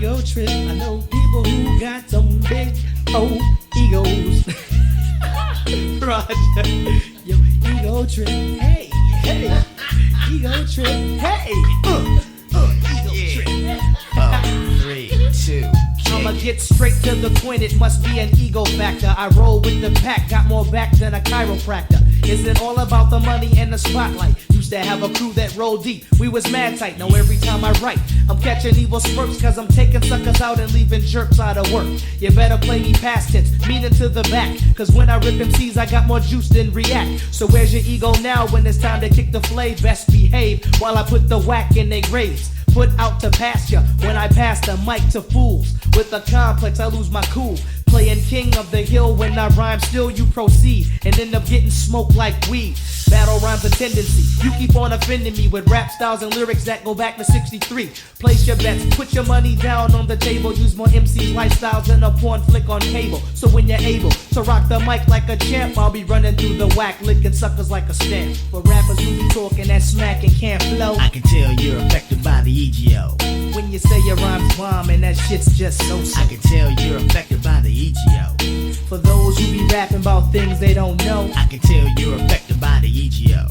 ego trip. I know people who got some big old egos. Roger, yo, ego trip. Hey, hey, ego trip. Hey, ego trip. 3, 2. I'ma get straight to the point, it must be an ego factor. I roll with the pack, got more back than a chiropractor. Is it all about the money and the spotlight? Used to have a crew that rolled deep, we was mad tight. Now every time I write, I'm catching evil spurts, cause I'm taking suckers out and leaving jerks out of work. You better play me past tense, meaning to the back, cause when I rip MCs I got more juice than react. So where's your ego now when it's time to kick the flay? Best behave while I put the whack in they graves. Put out to pasture when I pass the mic to fools. With a complex, I lose my cool. Playing king of the hill when I rhyme, still you proceed and end up getting smoked like weed. Battle rhymes a tendency. You keep on offending me with rap styles and lyrics that go back to 63. Place your bets, put your money down on the table. Use more MC's lifestyles than a porn flick on cable. So when you're able to rock the mic like a champ, I'll be running through the whack, licking suckers like a stamp. For rappers who be talking that smack and can't flow, I can tell you're affected by the EGO. when you say your rhymes bomb and that shit's just so-so. I can tell you're affected by the EGO. For those who be rapping about things they don't know, I can tell you're affected by the EGO.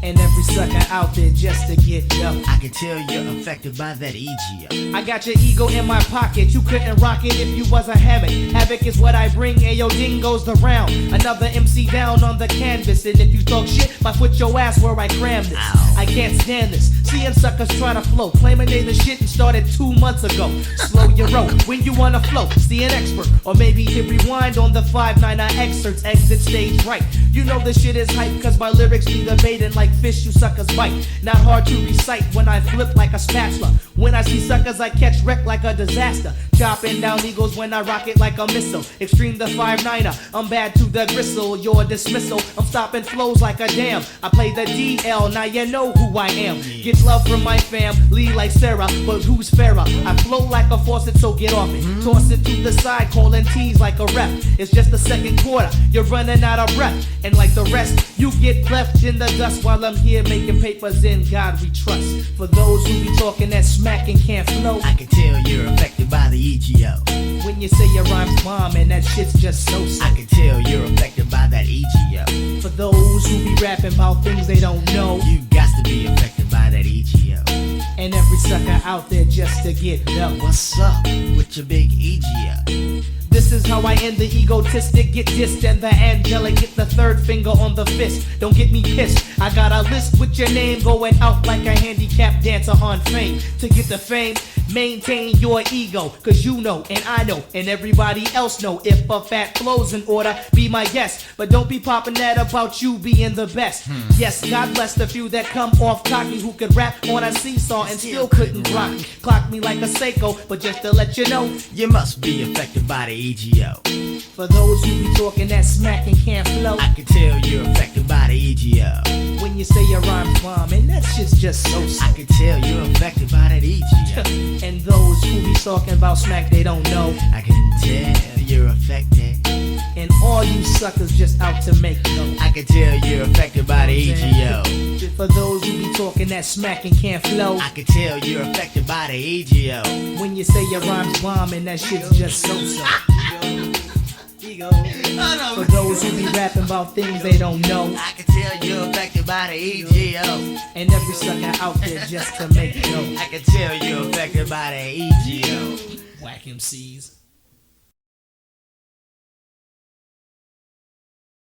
and every sucker out there just to get dope. I can tell you're affected by that EGO. I got your ego in my pocket, you couldn't rock it if you was a havoc. Havoc is what I bring, ayo, ding goes the round. Another MC down on the canvas, and if you talk shit, I put your ass where I cram this. Ow. I can't stand this, seeing suckers try to flow, claiming they the shit and started 2 months ago. Slow your roll, when you wanna flow, see an expert, or maybe hit rewind on the 5-9 excerpts, exit stage right. You know this shit is hype, cause my lyrics be debating like fish you suckers bite. Not hard to recite when I flip like a spatula. When I see suckers I catch wreck like a disaster. Chopping down eagles when I rock it like a missile. Extreme the 5-9er, I'm bad to the gristle. Your dismissal, I'm stopping flows like a dam. I play the DL, now you know who I am. Get love from my fam, Lee like Sarah, but who's fairer? I flow like a faucet, so get off it. Toss it to the side, calling T's like a rep. It's just the second quarter, you're running out of breath. And like the rest, you get left in the dust while I'm here making papers. In God we trust. For those who be talking that smack and can't flow, I can tell you're affected by the EGO. when you say your rhymes bomb and that shit's just so-so. I can tell you're affected by that EGO. For those who be rapping about things they don't know, You got to be affected by that EGO. and every sucker out there just to get dope. What's up with your big EGO? This is how I end the egotistic, get dissed, and the angelic get the third finger on the fist. Don't get me pissed, I got a list with your name going out like a handicapped dancer on fame. To get the fame, maintain your ego, cause you know and I know and everybody else know if a fat flow's in order, be my guest. But don't be popping that about you being the best. Yes, God bless the few that come off cocky who could rap on a seesaw and still couldn't rock me. Clock me like a Seiko, but just to let you know, You must be affected by the EGO. for those who be talking that smack and can't flow, I can tell you're affected by the EGO. when you say your rhymes bomb and that shit's just so-so. I can tell you're affected by that EGO. And those who be talking about smack they don't know, I can tell you're affected. and all you suckers just out to make dough. I can tell you're affected by the EGO. For those who be talking that smack and can't flow, I can tell you're affected by the EGO. when you say your rhymes bomb and that shit's just so-so. Ego. For those who be rapping about things they don't know, I can tell you're affected by the EGO. and every sucker out there just to make dough. I can tell you're affected by the EGO. Whack MCs.